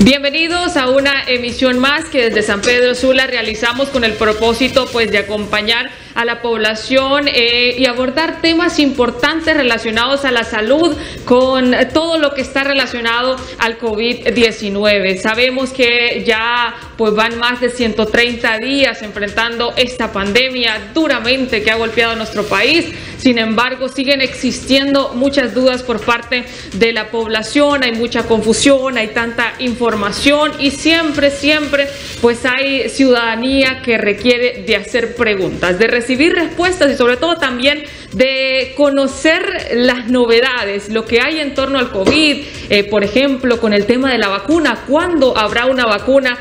Bienvenidos a una emisión más que desde San Pedro Sula realizamos con el propósito de acompañar a la población y abordar temas importantes relacionados a la salud con todo lo que está relacionado al COVID-19. Sabemos que ya van más de 130 días enfrentando esta pandemia duramente que ha golpeado a nuestro país. Sin embargo, siguen existiendo muchas dudas por parte de la población, hay mucha confusión, hay tanta información y siempre hay ciudadanía que requiere de hacer preguntas, de recibir respuestas y sobre todo también de conocer las novedades, lo que hay en torno al COVID, por ejemplo, con el tema de la vacuna, ¿cuándo habrá una vacuna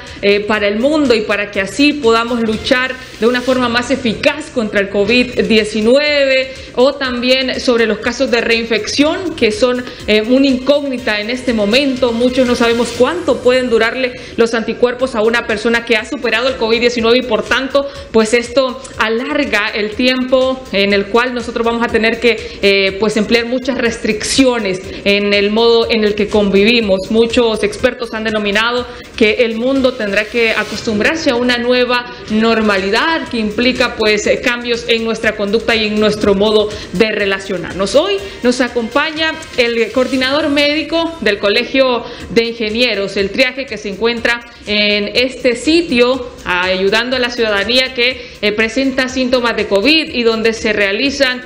para el mundo y para que así podamos luchar de una forma más eficaz contra el COVID-19? O también sobre los casos de reinfección, que son una incógnita en este momento. Muchos no sabemos cuánto pueden durarle los anticuerpos a una persona que ha superado el COVID-19 y por tanto, esto alarga el tiempo en el cual nosotros vamos a tener que emplear muchas restricciones en el modo en el que convivimos. Muchos expertos han denominado que el mundo tendrá que acostumbrarse a una nueva normalidad que implica cambios en nuestra conducta y en nuestro modo de relacionarnos. Hoy nos acompaña el coordinador médico del Colegio de Ingenieros, el triaje que se encuentra en este sitio ayudando a la ciudadanía que presenta síntomas de COVID y donde se realizan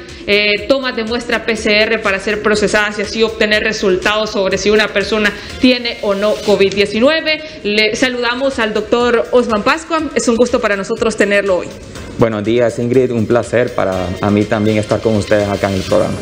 tomas de muestra PCR para ser procesadas y así obtener resultados sobre si una persona tiene o no COVID-19. Le saludamos al doctor Osman Pascua, es un gusto para nosotros tenerlo hoy. Buenos días, Ingrid, un placer para mí también estar con ustedes acá en el programa.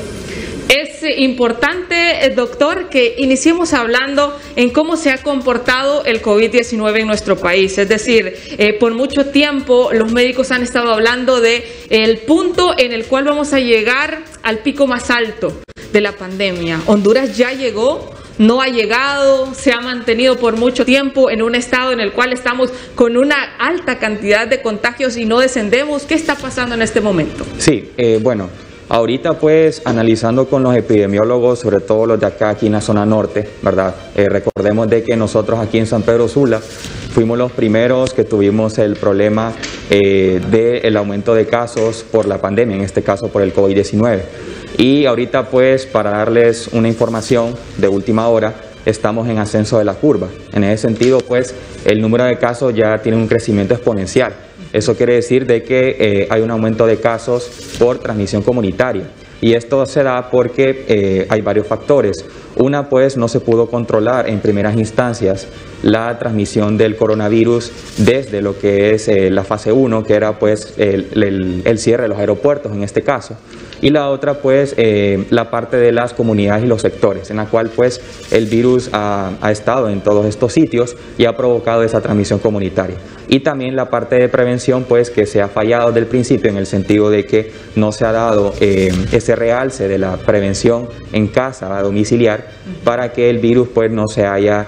Es importante, doctor, que iniciemos hablando en cómo se ha comportado el COVID-19 en nuestro país. Es decir, por mucho tiempo los médicos han estado hablando de el punto en el cual vamos a llegar al pico más alto de la pandemia. Honduras ya llegó, no ha llegado, se ha mantenido por mucho tiempo en un estado en el cual estamos con una alta cantidad de contagios y no descendemos. ¿Qué está pasando en este momento? Sí, ahorita analizando con los epidemiólogos, sobre todo los de acá aquí en la zona norte, ¿verdad? Recordemos de que nosotros aquí en San Pedro Sula fuimos los primeros que tuvimos el problema del aumento de casos por la pandemia, en este caso por el COVID-19. Y ahorita para darles una información de última hora, estamos en ascenso de la curva. En ese sentido el número de casos ya tiene un crecimiento exponencial. Eso quiere decir de que hay un aumento de casos por transmisión comunitaria. Y esto se da porque hay varios factores. Una, no se pudo controlar en primeras instancias la transmisión del coronavirus desde lo que es la fase 1, que era el cierre de los aeropuertos en este caso. Y la otra, la parte de las comunidades y los sectores, en la cual el virus ha estado en todos estos sitios y ha provocado esa transmisión comunitaria. Y también la parte de prevención, que se ha fallado desde el principio en el sentido de que no se ha dado ese realce de la prevención en casa, domiciliar, para que el virus no se haya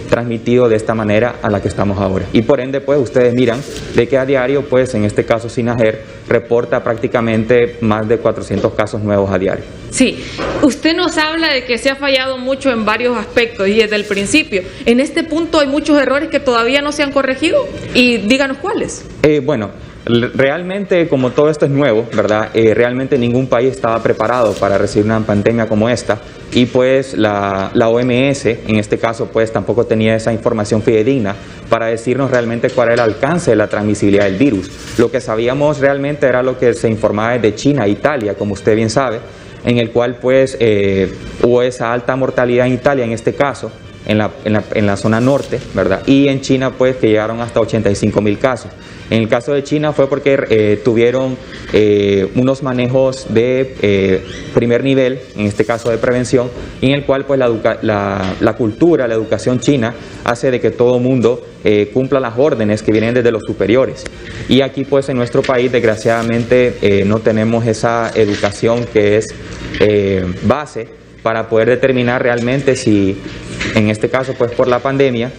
transmitido de esta manera a la que estamos ahora. Y por ende, ustedes miran de que a diario, en este caso SINAGER reporta prácticamente más de 400 casos nuevos a diario. Sí, usted nos habla de que se ha fallado mucho en varios aspectos y desde el principio. En este punto hay muchos errores que todavía no se han corregido y díganos cuáles. Realmente, como todo esto es nuevo, ¿verdad? Realmente ningún país estaba preparado para recibir una pandemia como esta y la OMS, en este caso, tampoco tenía esa información fidedigna para decirnos realmente cuál era el alcance de la transmisibilidad del virus. Lo que sabíamos realmente era lo que se informaba desde China e Italia, como usted bien sabe, en el cual hubo esa alta mortalidad en Italia, en este caso, en la zona norte, ¿verdad? Y en China, que llegaron hasta 85.000 casos. En el caso de China fue porque tuvieron unos manejos de primer nivel, en este caso de prevención, en el cual la cultura, la educación china hace de que todo mundo cumpla las órdenes que vienen desde los superiores. Y aquí en nuestro país desgraciadamente no tenemos esa educación que es base para poder determinar realmente si, en este caso por la pandemia,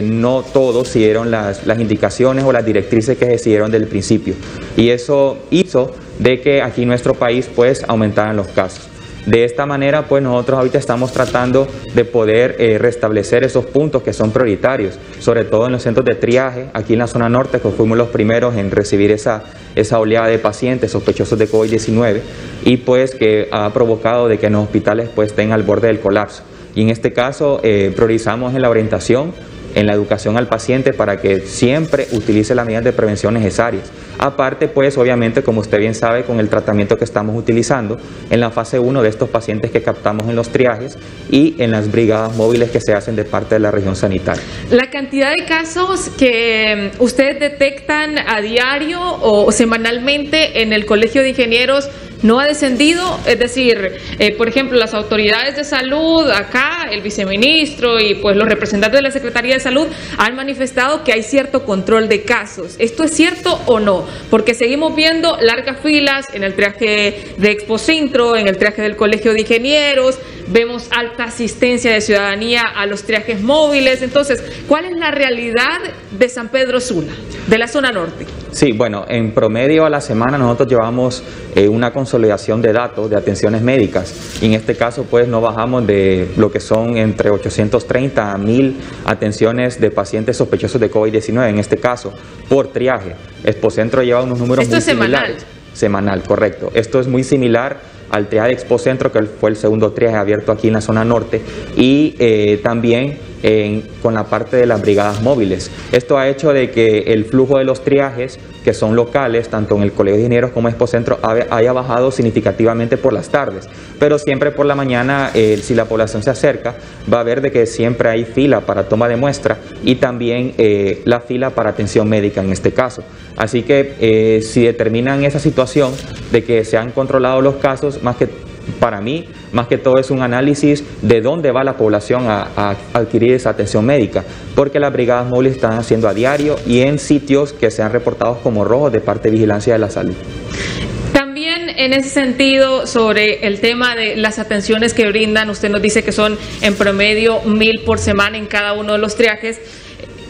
no todos siguieron las indicaciones o las directrices que se siguieron desde el principio. Y eso hizo de que aquí en nuestro país aumentaran los casos. De esta manera, pues nosotros ahorita estamos tratando de poder restablecer esos puntos que son prioritarios, sobre todo en los centros de triaje, aquí en la zona norte, que fuimos los primeros en recibir esa oleada de pacientes sospechosos de COVID-19 y pues que ha provocado de que en los hospitales pues estén al borde del colapso. Y en este caso priorizamos en la orientación, en la educación al paciente para que siempre utilice las medidas de prevención necesarias. Aparte, pues obviamente, como usted bien sabe, con el tratamiento que estamos utilizando en la fase 1 de estos pacientes que captamos en los triajes y en las brigadas móviles que se hacen de parte de la región sanitaria. La cantidad de casos que ustedes detectan a diario o semanalmente en el Colegio de Ingenieros no ha descendido, es decir, por ejemplo, las autoridades de salud, acá, el viceministro y pues los representantes de la Secretaría de Salud han manifestado que hay cierto control de casos. ¿Esto es cierto o no? Porque seguimos viendo largas filas en el triaje de Expocentro, en el triaje del Colegio de Ingenieros, vemos alta asistencia de ciudadanía a los triajes móviles. Entonces, ¿cuál es la realidad de San Pedro Sula, de la zona norte? Sí, bueno, en promedio a la semana nosotros llevamos una consolidación de datos de atenciones médicas. Y en este caso, pues no bajamos de lo que son entre 830 a 1000 atenciones de pacientes sospechosos de COVID-19, en este caso, por triaje. Expocentro lleva unos números muy similares. Semanal, correcto. Esto es muy similar al triaje de Expocentro, que fue el segundo triaje abierto aquí en la zona norte, y también con la parte de las brigadas móviles. Esto ha hecho de que el flujo de los triajes, que son locales, tanto en el Colegio de Ingenieros como en Expocentro, haya bajado significativamente por las tardes. Pero siempre por la mañana, si la población se acerca, va a ver de que siempre hay fila para toma de muestra y también la fila para atención médica en este caso. Así que si determinan esa situación de que se han controlado los casos, para mí, más que todo es un análisis de dónde va la población a adquirir esa atención médica, porque las brigadas móviles están haciendo a diario y en sitios que se han reportado como rojos de parte de Vigilancia de la Salud. También en ese sentido, sobre el tema de las atenciones que brindan, usted nos dice que son en promedio 1000 por semana en cada uno de los triajes.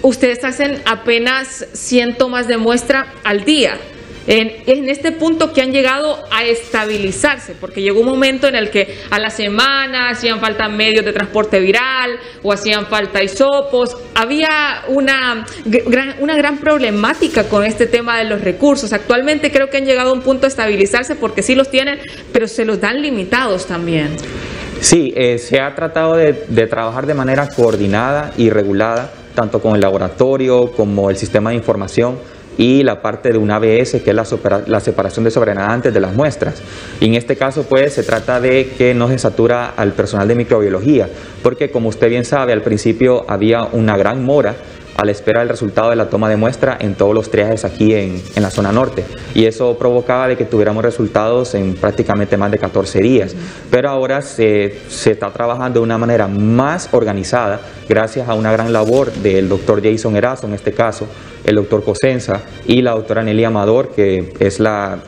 Ustedes hacen apenas 100 tomas de muestra al día. En este punto que han llegado a estabilizarse, porque llegó un momento en el que a la semana hacían falta medios de transporte viral o hacían falta hisopos. Había una gran problemática con este tema de los recursos. Actualmente creo que han llegado a un punto de estabilizarse porque sí los tienen, pero se los dan limitados también. Sí, se ha tratado de trabajar de manera coordinada y regulada, tanto con el laboratorio como el sistema de información y la parte de un ABS, que es la separación de sobrenadantes de las muestras. Y en este caso, pues, se trata de que no se satura al personal de microbiología, porque como usted bien sabe, al principio había una gran mora a la espera del resultado de la toma de muestra en todos los triajes aquí en la zona norte, y eso provocaba de que tuviéramos resultados en prácticamente más de 14 días. Pero ahora se está trabajando de una manera más organizada gracias a una gran labor del doctor Jason Erazo, en este caso el doctor Cosenza y la doctora Nelly Amador, que es la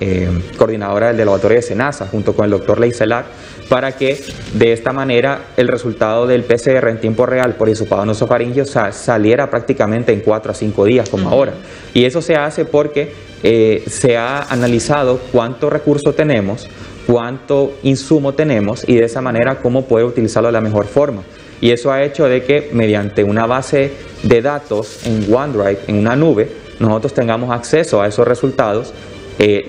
coordinadora del laboratorio de SENASA, junto con el doctor Leicelar, para que de esta manera el resultado del PCR en tiempo real por hisopado nasofaríngeo saliera prácticamente en 4 a 5 días como ahora. Y eso se hace porque se ha analizado cuánto recurso tenemos, cuánto insumo tenemos y de esa manera cómo poder utilizarlo de la mejor forma. Y eso ha hecho de que mediante una base de datos en OneDrive, en una nube, nosotros tengamos acceso a esos resultados.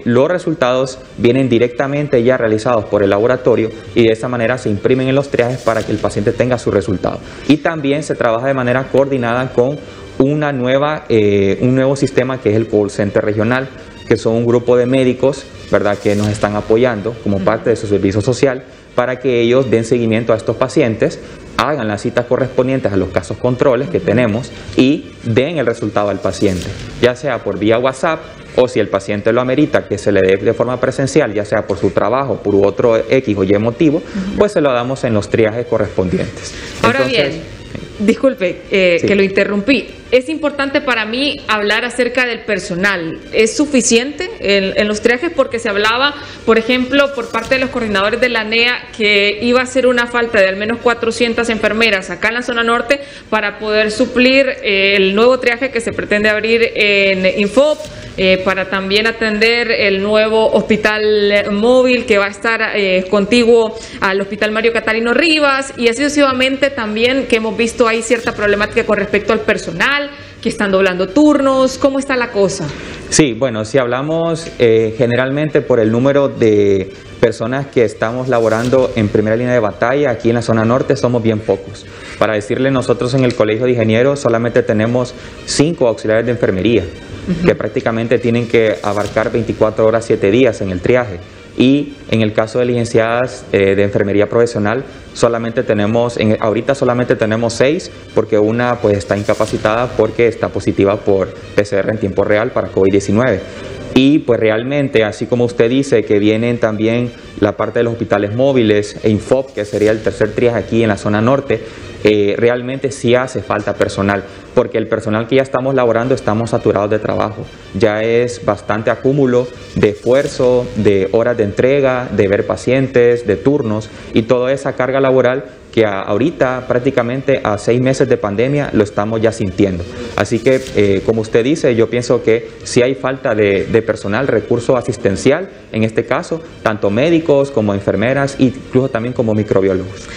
Los resultados vienen directamente ya realizados por el laboratorio y de esa manera se imprimen en los triajes para que el paciente tenga su resultado. Y también se trabaja de manera coordinada con un nuevo sistema que es el Call Center Regional, que son un grupo de médicos, ¿verdad?, que nos están apoyando como parte de su servicio social para que ellos den seguimiento a estos pacientes, hagan las citas correspondientes a los casos controles que tenemos y den el resultado al paciente, ya sea por vía WhatsApp o si el paciente lo amerita que se le dé de forma presencial, ya sea por su trabajo, por otro X o Y motivo, pues se lo damos en los triajes correspondientes. Ahora bien, disculpe sí, que lo interrumpí. es importante para mí hablar acerca del personal. ¿Es suficiente en los triajes? Porque se hablaba, por ejemplo, por parte de los coordinadores de la ANEA, que iba a ser una falta de al menos 400 enfermeras acá en la zona norte para poder suplir el nuevo triaje que se pretende abrir en Infop, para también atender el nuevo hospital móvil que va a estar contiguo al hospital Mario Catarino Rivas, y así sucesivamente también, que hemos visto ahí cierta problemática con respecto al personal, que están doblando turnos. ¿Cómo está la cosa? Sí, bueno, si hablamos generalmente por el número de personas que estamos laborando en primera línea de batalla aquí en la zona norte, somos bien pocos. Para decirle, nosotros en el Colegio de Ingenieros solamente tenemos 5 auxiliares de enfermería, que prácticamente tienen que abarcar 24 horas, 7 días en el triaje. Y en el caso de licenciadas de enfermería profesional, ahorita solamente tenemos 6, porque una pues está incapacitada porque está positiva por PCR en tiempo real para COVID-19. Y pues realmente, así como usted dice, que vienen también la parte de los hospitales móviles e Infop, que sería el tercer triaje aquí en la zona norte, realmente sí hace falta personal, porque el personal que ya estamos laborando estamos saturados de trabajo. Ya es bastante acúmulo de esfuerzo, de horas de entrega, de ver pacientes, de turnos, y toda esa carga laboral que ahorita prácticamente a 6 meses de pandemia lo estamos ya sintiendo. Así que, como usted dice, yo pienso que sí hay falta de personal, recurso asistencial, en este caso, tanto médicos como enfermeras, incluso también como microbiólogos.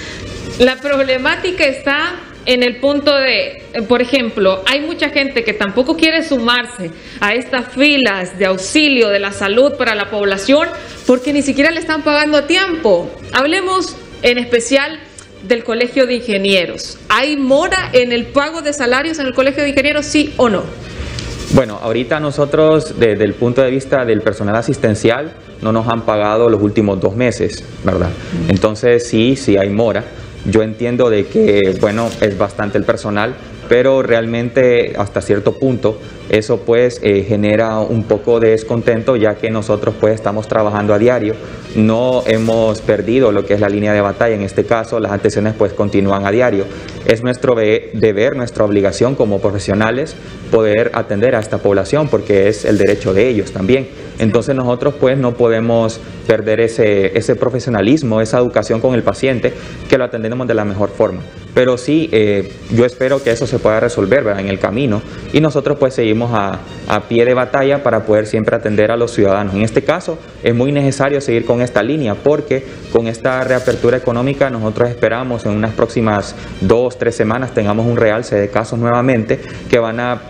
La problemática está en el punto de, por ejemplo, hay mucha gente que tampoco quiere sumarse a estas filas de auxilio de la salud para la población porque ni siquiera le están pagando a tiempo. Hablemos en especial del Colegio de Ingenieros. ¿Hay mora en el pago de salarios en el Colegio de Ingenieros, sí o no? Bueno, ahorita nosotros, desde el punto de vista del personal asistencial, no nos han pagado los últimos 2 meses, ¿verdad? Entonces sí hay mora. Yo entiendo de que, bueno, es bastante el personal, pero realmente hasta cierto punto eso pues genera un poco de descontento, ya que nosotros pues estamos trabajando a diario, no hemos perdido lo que es la línea de batalla. En este caso las atenciones pues continúan a diario. Es nuestro deber, nuestra obligación como profesionales poder atender a esta población, porque es el derecho de ellos también. Entonces nosotros pues no podemos perder ese profesionalismo, esa educación con el paciente, que lo atendemos de la mejor forma. Pero sí, yo espero que eso se pueda resolver, ¿verdad?, en el camino, y nosotros pues seguimos a pie de batalla para poder siempre atender a los ciudadanos. En este caso es muy necesario seguir con esta línea, porque con esta reapertura económica nosotros esperamos en unas próximas 2-3 semanas tengamos un realce de casos nuevamente, que van a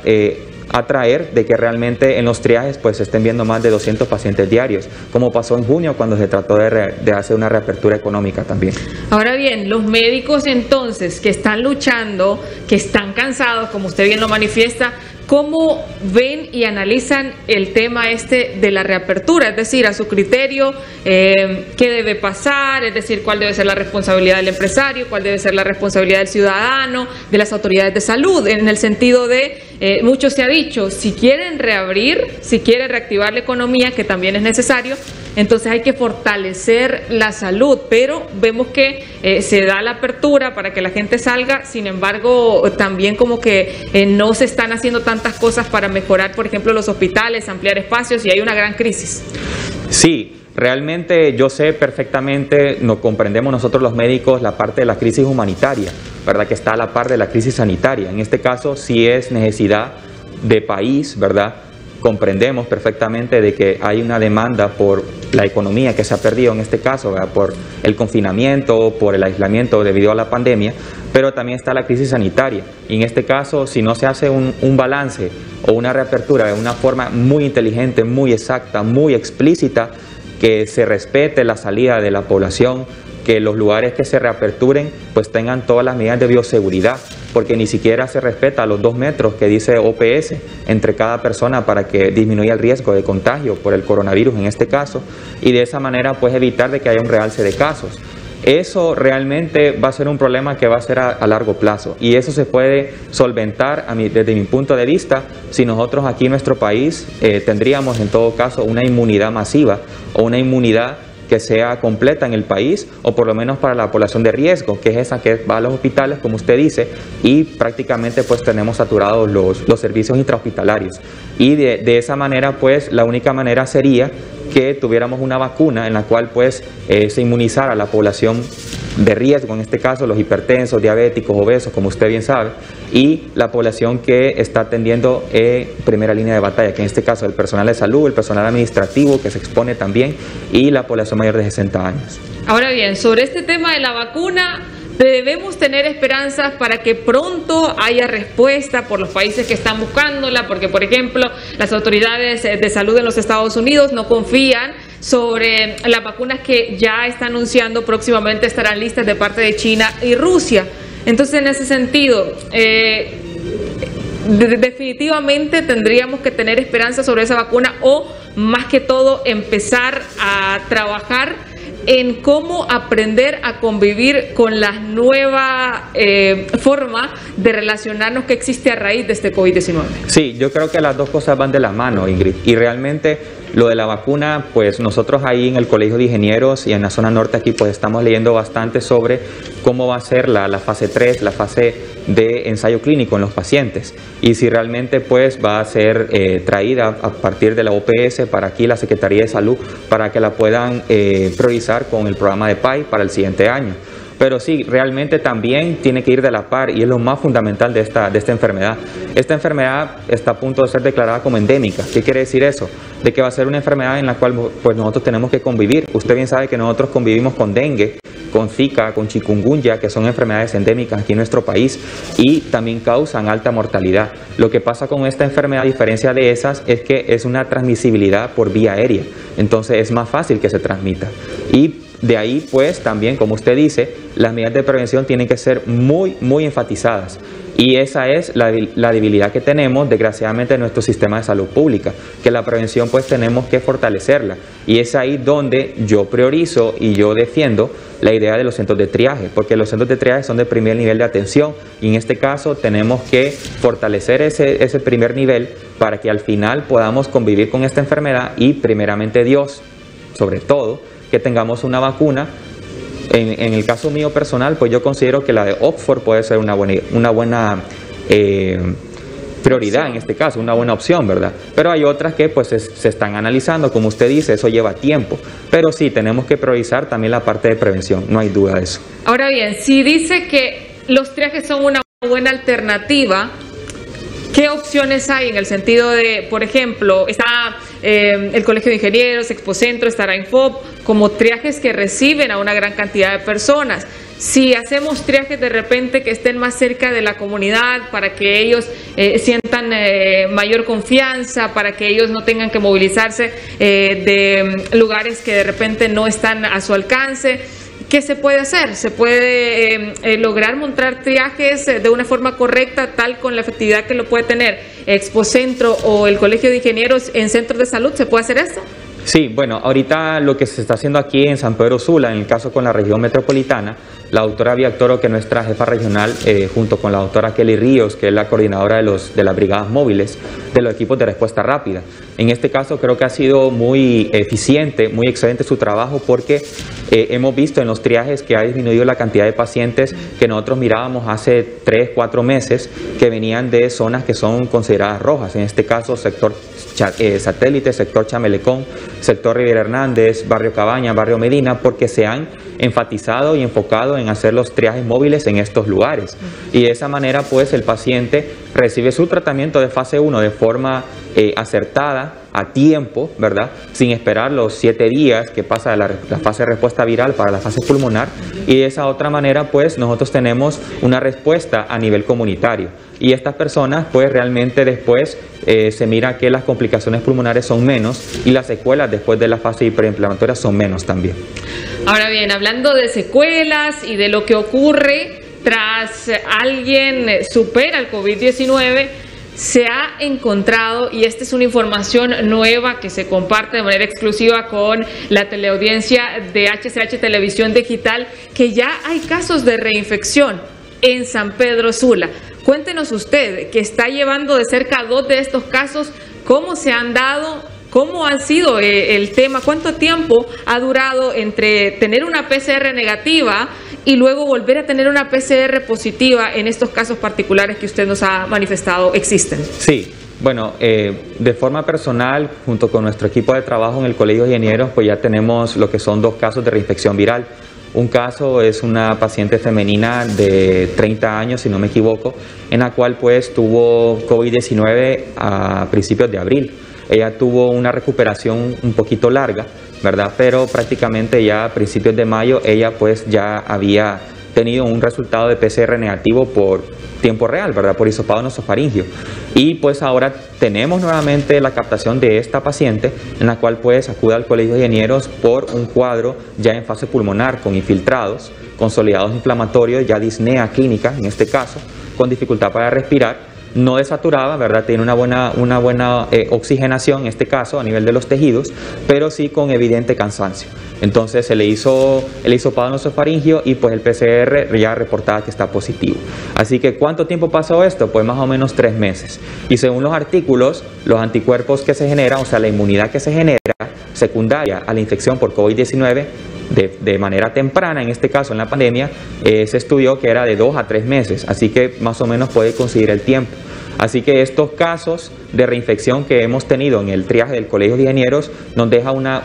atraer de que realmente en los triajes pues se estén viendo más de 200 pacientes diarios, como pasó en junio cuando se trató de hacer una reapertura económica también. Ahora bien, los médicos entonces que están luchando, que están cansados, como usted bien lo manifiesta, ¿cómo ven y analizan el tema de la reapertura? Es decir, a su criterio, ¿qué debe pasar? Es decir, ¿cuál debe ser la responsabilidad del empresario? ¿Cuál debe ser la responsabilidad del ciudadano, de las autoridades de salud? En el sentido de, mucho se ha dicho, si quieren reabrir, si quieren reactivar la economía, que también es necesario, entonces hay que fortalecer la salud, pero vemos que se da la apertura para que la gente salga, sin embargo, también como que no se están haciendo tantas cosas para mejorar, por ejemplo, los hospitales, ampliar espacios, y hay una gran crisis. Sí. Realmente yo sé perfectamente, nos comprendemos nosotros los médicos la parte de la crisis humanitaria, ¿verdad?, que está a la par de la crisis sanitaria. En este caso sí es necesidad de país, ¿verdad? Comprendemos perfectamente de que hay una demanda por la economía que se ha perdido en este caso, ¿verdad?, por el confinamiento, por el aislamiento debido a la pandemia, pero también está la crisis sanitaria. Y en este caso, si no se hace un balance o una reapertura de una forma muy inteligente, muy exacta, muy explícita, que se respete la salida de la población, que los lugares que se reaperturen pues tengan todas las medidas de bioseguridad, porque ni siquiera se respeta los 2 metros que dice OPS entre cada persona para que disminuya el riesgo de contagio por el coronavirus en este caso, y de esa manera pues evitar de que haya un realce de casos. Eso realmente va a ser un problema que va a ser a largo plazo, y eso se puede solventar desde mi punto de vista si nosotros aquí en nuestro país tendríamos en todo caso una inmunidad masiva o una inmunidad que sea completa en el país, o por lo menos para la población de riesgo, que es esa que va a los hospitales, como usted dice, y prácticamente pues tenemos saturados los servicios intrahospitalarios. Y de esa manera pues la única manera sería que tuviéramos una vacuna en la cual pues se inmunizara a la población de riesgo, en este caso los hipertensos, diabéticos, obesos, como usted bien sabe, y la población que está atendiendo primera línea de batalla, que en este caso el personal de salud, el personal administrativo que se expone también, y la población mayor de 60 años. Ahora bien, sobre este tema de la vacuna, debemos tener esperanzas para que pronto haya respuesta por los países que están buscándola, porque por ejemplo las autoridades de salud en los Estados Unidos no confían sobre las vacunas que ya está anunciando próximamente estarán listas de parte de China y Rusia. Entonces, en ese sentido, definitivamente tendríamos que tener esperanza sobre esa vacuna, o más que todo empezar a trabajar en cómo aprender a convivir con la nueva forma de relacionarnos que existe a raíz de este COVID-19. Sí, yo creo que las dos cosas van de la mano, Ingrid, y realmente lo de la vacuna, pues nosotros ahí en el Colegio de Ingenieros y en la zona norte aquí pues estamos leyendo bastante sobre cómo va a ser la fase 3, la fase de ensayo clínico en los pacientes, y si realmente pues va a ser traída a partir de la OPS para aquí la Secretaría de Salud para que la puedan priorizar con el programa de PAI para el siguiente año. Pero sí, realmente también tiene que ir de la par, y es lo más fundamental de esta enfermedad. Esta enfermedad está a punto de ser declarada como endémica. ¿Qué quiere decir eso? De que va a ser una enfermedad en la cual pues, nosotros tenemos que convivir. Usted bien sabe que nosotros convivimos con dengue, con Zika, con chikungunya, que son enfermedades endémicas aquí en nuestro país y también causan alta mortalidad. Lo que pasa con esta enfermedad, a diferencia de esas, es que es una transmisibilidad por vía aérea. Entonces es más fácil que se transmita. Y de ahí, pues, también, como usted dice, las medidas de prevención tienen que ser muy enfatizadas. Y esa es la debilidad que tenemos, desgraciadamente, en nuestro sistema de salud pública, que la prevención, pues, tenemos que fortalecerla. Y es ahí donde yo priorizo y yo defiendo la idea de los centros de triaje, porque los centros de triaje son de primer nivel de atención, y en este caso tenemos que fortalecer ese primer nivel para que al final podamos convivir con esta enfermedad y, primeramente, Dios, sobre todo, que tengamos una vacuna. En el caso mío personal, pues yo considero que la de Oxford puede ser una buena prioridad en este caso, una buena opción, ¿verdad? Pero hay otras que pues se están analizando, como usted dice, eso lleva tiempo. Pero sí, tenemos que priorizar también la parte de prevención, no hay duda de eso. Ahora bien, si dice que los triajes son una buena alternativa, ¿qué opciones hay en el sentido de, por ejemplo, está el Colegio de Ingenieros, Expocentro, estará Infop, como triajes que reciben a una gran cantidad de personas? Si hacemos triajes de repente que estén más cerca de la comunidad para que ellos sientan mayor confianza, para que ellos no tengan que movilizarse de lugares que de repente no están a su alcance, ¿qué se puede hacer? ¿Se puede lograr montar triajes de una forma correcta, tal con la efectividad que lo puede tener Expocentro o el Colegio de Ingenieros en centros de salud? ¿Se puede hacer esto? Sí, bueno, ahorita lo que se está haciendo aquí en San Pedro Sula, en el caso con la región metropolitana, la doctora Viactoro, que es nuestra jefa regional, junto con la doctora Kelly Ríos, que es la coordinadora de las brigadas móviles, de los equipos de respuesta rápida. En este caso creo que ha sido muy eficiente, muy excelente su trabajo, porque hemos visto en los triajes que ha disminuido la cantidad de pacientes que nosotros mirábamos hace 3, 4 meses, que venían de zonas que son consideradas rojas, en este caso sector Satélite, sector Chamelecón, sector Riviera Hernández, barrio Cabaña, barrio Medina, porque se han enfatizado y enfocado en hacer los triajes móviles en estos lugares. Y de esa manera pues el paciente recibe su tratamiento de fase 1 de forma acertada, a tiempo, ¿verdad? Sin esperar los 7 días que pasa de la fase de respuesta viral para la fase pulmonar, y de esa otra manera pues nosotros tenemos una respuesta a nivel comunitario. Y estas personas pues realmente después se mira que las complicaciones pulmonares son menos y las secuelas después de la fase hiperinflamatoria son menos también. Ahora bien, hablando de secuelas y de lo que ocurre tras alguien supera el COVID-19, se ha encontrado, y esta es una información nueva que se comparte de manera exclusiva con la teleaudiencia de HCH Televisión Digital, que ya hay casos de reinfección en San Pedro Sula. Cuéntenos usted, que está llevando de cerca 2 de estos casos, cómo se han dado ¿Cómo ha sido el tema? ¿Cuánto tiempo ha durado entre tener una PCR negativa y luego volver a tener una PCR positiva en estos casos particulares que usted nos ha manifestado existen? Sí, bueno, de forma personal, junto con nuestro equipo de trabajo en el Colegio de Ingenieros, pues ya tenemos lo que son 2 casos de reinfección viral. Un caso es una paciente femenina de 30 años, si no me equivoco, en la cual pues tuvo COVID-19 a principios de abril. Ella tuvo una recuperación un poquito larga, ¿verdad? Pero prácticamente ya a principios de mayo ella pues ya había tenido un resultado de PCR negativo por tiempo real, ¿verdad? Por hisopado nasofaringio. Y pues ahora tenemos nuevamente la captación de esta paciente, en la cual pues acude al Colegio de Ingenieros por un cuadro ya en fase pulmonar con infiltrados, consolidados inflamatorios, ya disnea clínica en este caso, con dificultad para respirar. No desaturada, ¿verdad? Tiene una buena oxigenación en este caso a nivel de los tejidos, pero sí con evidente cansancio. Entonces se le hizo el hisopado nasofaringio y pues el PCR ya reportaba que está positivo. Así que ¿cuánto tiempo pasó esto? Pues más o menos 3 meses. Y según los artículos, los anticuerpos que se generan, o sea la inmunidad que se genera secundaria a la infección por COVID-19, de manera temprana, en este caso en la pandemia, se estudió que era de 2 a 3 meses, así que más o menos puede conseguir el tiempo. Así que estos casos de reinfección que hemos tenido en el triaje del Colegio de Ingenieros nos deja una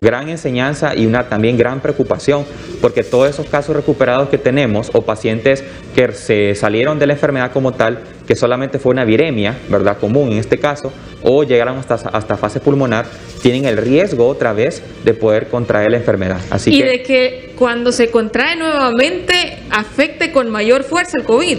gran enseñanza y una también gran preocupación, porque todos esos casos recuperados que tenemos o pacientes que se salieron de la enfermedad como tal, que solamente fue una viremia, ¿verdad?, común en este caso, o llegaron hasta fase pulmonar, tienen el riesgo otra vez de poder contraer la enfermedad. Así de que cuando se contrae nuevamente afecte con mayor fuerza el COVID.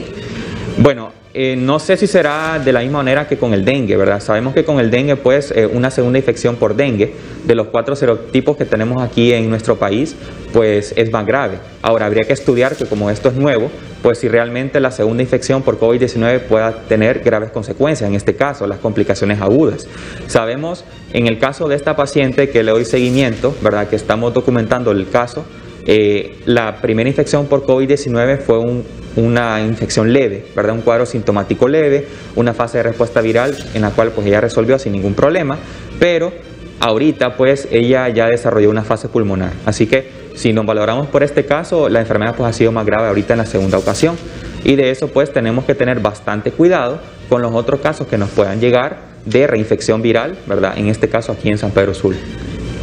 Bueno, no sé si será de la misma manera que con el dengue, ¿verdad? Sabemos que con el dengue, pues, una segunda infección por dengue, de los 4 serotipos que tenemos aquí en nuestro país, pues es más grave. Ahora, habría que estudiar que como esto es nuevo, pues si realmente la segunda infección por COVID-19 pueda tener graves consecuencias, en este caso, las complicaciones agudas. Sabemos, en el caso de esta paciente que le doy seguimiento, ¿verdad?, que estamos documentando el caso, la primera infección por COVID-19 fue una infección leve, ¿verdad? Un cuadro sintomático leve, una fase de respuesta viral en la cual pues ella resolvió sin ningún problema, pero ahorita pues ella ya desarrolló una fase pulmonar. Así que si nos valoramos por este caso, la enfermedad pues ha sido más grave ahorita en la segunda ocasión. Y de eso pues tenemos que tener bastante cuidado con los otros casos que nos puedan llegar de reinfección viral, ¿verdad? En este caso aquí en San Pedro Sula.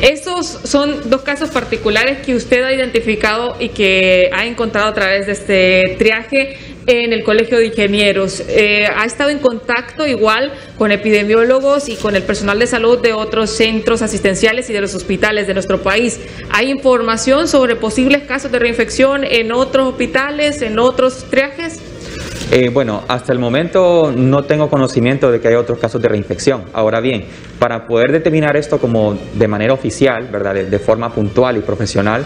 Esos son 2 casos particulares que usted ha identificado y que ha encontrado a través de este triaje en el Colegio de Ingenieros. ¿Ha estado en contacto igual con epidemiólogos y con el personal de salud de otros centros asistenciales y de los hospitales de nuestro país? ¿Hay información sobre posibles casos de reinfección en otros hospitales, en otros triajes? Bueno, hasta el momento no tengo conocimiento de que hay otros casos de reinfección. Ahora bien, para poder determinar esto como de manera oficial, ¿verdad?, de forma puntual y profesional,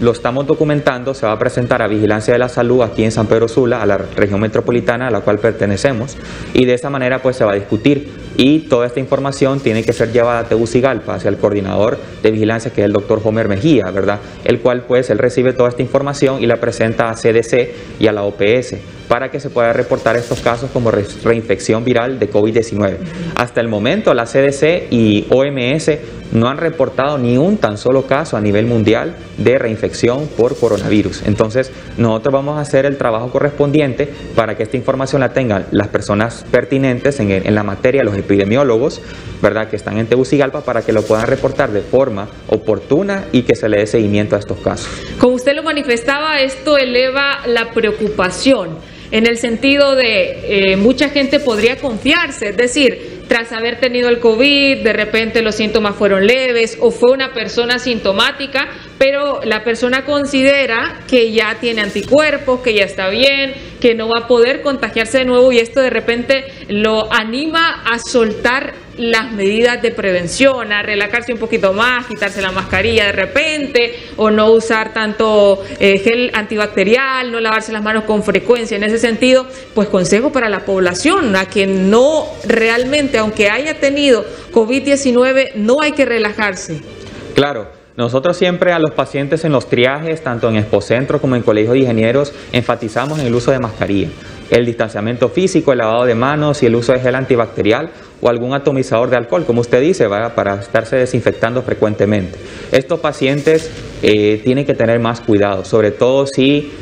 lo estamos documentando, se va a presentar a Vigilancia de la Salud aquí en San Pedro Sula, a la región metropolitana a la cual pertenecemos, y de esa manera pues se va a discutir y toda esta información tiene que ser llevada a Tegucigalpa hacia el coordinador de vigilancia, que es el doctor Homer Mejía, ¿verdad?, el cual pues él recibe toda esta información y la presenta a CDC y a la OPS para que se pueda reportar estos casos como reinfección viral de COVID-19. Hasta el momento la CDC y OMS no han reportado ni un tan solo caso a nivel mundial de reinfección por coronavirus. Entonces nosotros vamos a hacer el trabajo correspondiente para que esta información la tengan las personas pertinentes en la materia, los epidemiólogos, ¿verdad?, que están en Tegucigalpa, para que lo puedan reportar de forma oportuna y que se le dé seguimiento a estos casos. Como usted lo manifestaba, esto eleva la preocupación en el sentido de mucha gente podría confiarse, es decir, tras haber tenido el COVID, de repente los síntomas fueron leves o fue una persona asintomática, pero la persona considera que ya tiene anticuerpos, que ya está bien, que no va a poder contagiarse de nuevo, y esto de repente lo anima a soltar las medidas de prevención, a relajarse un poquito más, quitarse la mascarilla de repente, o no usar tanto gel antibacterial, no lavarse las manos con frecuencia. En ese sentido, pues consejo para la población, a que no realmente, aunque haya tenido COVID-19, no hay que relajarse. Claro. Nosotros siempre a los pacientes en los triajes, tanto en Expocentro como en Colegio de Ingenieros, enfatizamos en el uso de mascarilla, el distanciamiento físico, el lavado de manos y el uso de gel antibacterial o algún atomizador de alcohol, como usted dice, para estarse desinfectando frecuentemente. Estos pacientes tienen que tener más cuidado, sobre todo si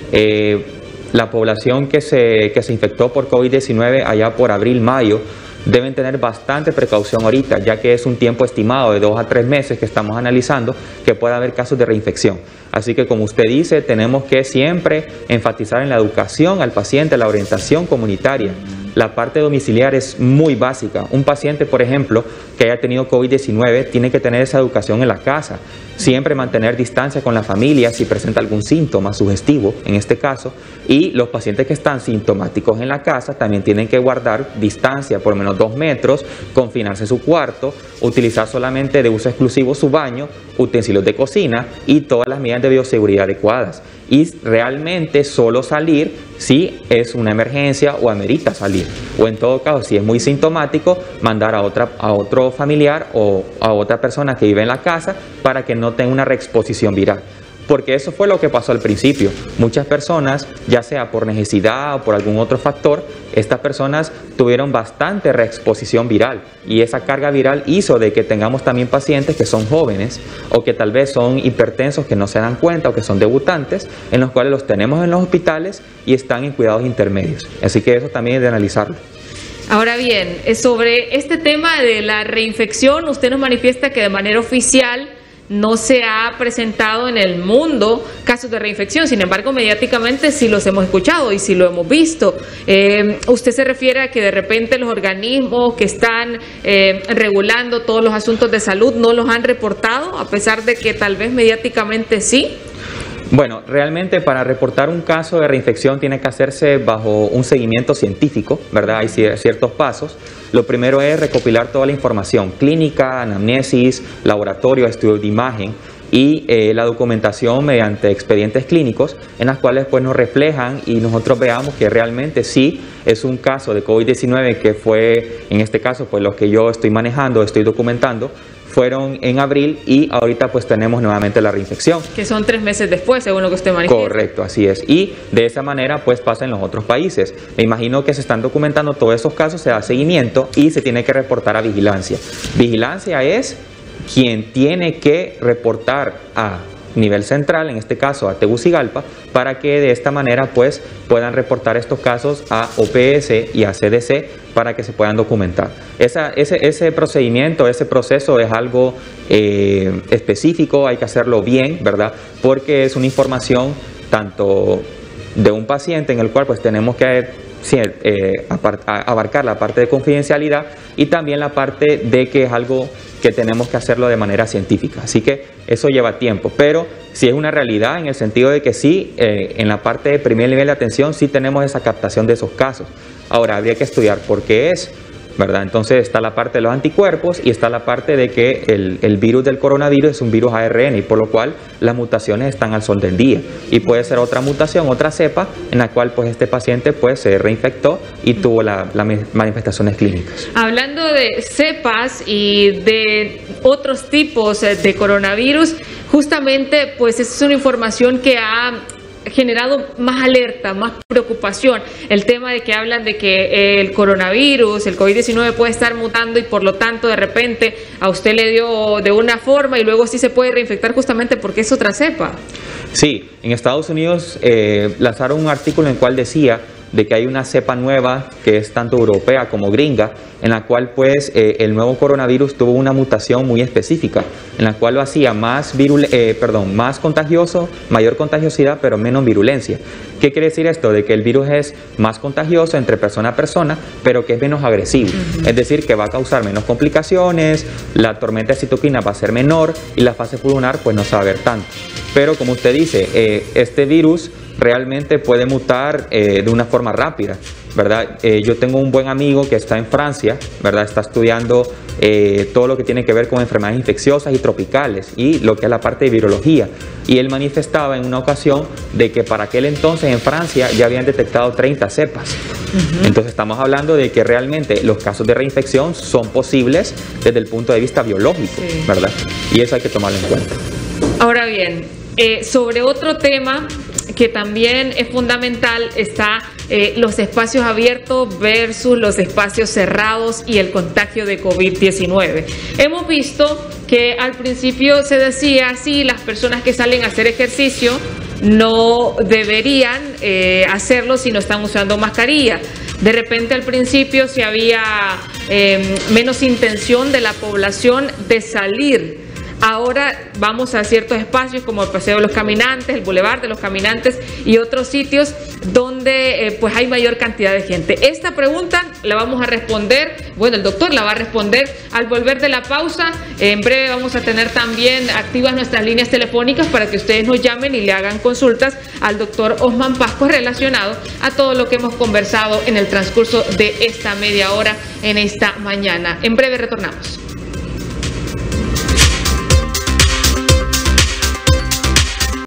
la población que se infectó por COVID-19 allá por abril, mayo, deben tener bastante precaución ahorita, ya que es un tiempo estimado de 2 a 3 meses que estamos analizando que puede haber casos de reinfección. Así que, como usted dice, tenemos que siempre enfatizar en la educación al paciente, la orientación comunitaria. La parte domiciliar es muy básica. Un paciente, por ejemplo, que haya tenido COVID-19 tiene que tener esa educación en la casa. Siempre mantener distancia con la familia si presenta algún síntoma sugestivo, en este caso. Y los pacientes que están sintomáticos en la casa también tienen que guardar distancia, por lo menos 2 metros, confinarse en su cuarto, utilizar solamente de uso exclusivo su baño, utensilios de cocina y todas las medidas de bioseguridad adecuadas. Y realmente solo salir si es una emergencia o amerita salir. O en todo caso, si es muy sintomático, mandar a otro familiar o a otra persona que vive en la casa para que no tenga una reexposición viral. Porque eso fue lo que pasó al principio. Muchas personas, ya sea por necesidad o por algún otro factor, estas personas tuvieron bastante reexposición viral y esa carga viral hizo de que tengamos también pacientes que son jóvenes o que tal vez son hipertensos que no se dan cuenta o que son debutantes, en los cuales los tenemos en los hospitales y están en cuidados intermedios. Así que eso también es de analizarlo. Ahora bien, sobre este tema de la reinfección, usted nos manifiesta que de manera oficial no se ha presentado en el mundo casos de reinfección, sin embargo mediáticamente sí los hemos escuchado y sí lo hemos visto. ¿Usted se refiere a que de repente los organismos que están regulando todos los asuntos de salud no los han reportado, a pesar de que tal vez mediáticamente sí? Bueno, realmente para reportar un caso de reinfección tiene que hacerse bajo un seguimiento científico, ¿verdad? Hay ciertos pasos. Lo primero es recopilar toda la información clínica, anamnesis, laboratorio, estudio de imagen y la documentación mediante expedientes clínicos en las cuales pues nos reflejan y nosotros veamos que realmente sí es un caso de COVID-19 que fue, en este caso, pues los que yo estoy manejando, estoy documentando, fueron en abril y ahorita pues tenemos nuevamente la reinfección. Que son 3 meses después, según lo que usted manifiesta. Correcto, así es. Y de esa manera pues pasa en los otros países. Me imagino que se están documentando todos esos casos, se da seguimiento y se tiene que reportar a vigilancia. Vigilancia es quien tiene que reportar a nivel central, en este caso a Tegucigalpa, para que de esta manera pues puedan reportar estos casos a OPS y a CDC para que se puedan documentar. Ese procedimiento, ese proceso es algo específico, hay que hacerlo bien, ¿verdad? Porque es una información tanto de un paciente en el cual pues tenemos que abarcar la parte de confidencialidad y también la parte de que es algo que tenemos que hacerlo de manera científica. Así que eso lleva tiempo, pero sí es una realidad en el sentido de que sí, en la parte de primer nivel de atención sí tenemos esa captación de esos casos. Ahora, habría que estudiar por qué es, ¿verdad? Entonces está la parte de los anticuerpos y está la parte de que el virus del coronavirus es un virus ARN y por lo cual las mutaciones están al sol del día y puede ser otra mutación, otra cepa en la cual pues este paciente pues se reinfectó y tuvo las manifestaciones clínicas. Hablando de cepas y de otros tipos de coronavirus, justamente pues esa es una información que ha generado más alerta, más preocupación, el tema de que hablan de que el coronavirus, el COVID-19 puede estar mutando y por lo tanto de repente a usted le dio de una forma y luego sí se puede reinfectar justamente porque es otra cepa. Sí, en Estados Unidos lanzaron un artículo en el cual decía de que hay una cepa nueva que es tanto europea como gringa, en la cual pues el nuevo coronavirus tuvo una mutación muy específica, en la cual lo hacía más contagioso, mayor contagiosidad, pero menos virulencia. ¿Qué quiere decir esto? De que el virus es más contagioso entre persona a persona, pero que es menos agresivo. Es decir, que va a causar menos complicaciones, la tormenta de citoquina va a ser menor y la fase pulmonar pues no se va a ver tanto. Pero como usted dice, este virus realmente puede mutar de una forma rápida, ¿verdad? Yo tengo un buen amigo que está en Francia, ¿verdad? Está estudiando todo lo que tiene que ver con enfermedades infecciosas y tropicales y lo que es la parte de virología. Y él manifestaba en una ocasión de que para aquel entonces en Francia ya habían detectado 30 cepas. Entonces estamos hablando de que realmente los casos de reinfección son posibles desde el punto de vista biológico, ¿verdad? Y eso hay que tomarlo en cuenta. Ahora bien, sobre otro tema que también es fundamental está los espacios abiertos versus los espacios cerrados y el contagio de COVID-19. Hemos visto que al principio se decía, sí, las personas que salen a hacer ejercicio no deberían hacerlo si no están usando mascarilla. De repente al principio sí había menos intención de la población de salir. Ahora vamos a ciertos espacios como el Paseo de los Caminantes, el Boulevard de los Caminantes y otros sitios donde pues hay mayor cantidad de gente. Esta pregunta la vamos a responder, bueno, el doctor la va a responder al volver de la pausa. En breve vamos a tener también activas nuestras líneas telefónicas para que ustedes nos llamen y le hagan consultas al doctor Osman Pascua relacionado a todo lo que hemos conversado en el transcurso de esta media hora en esta mañana. En breve retornamos.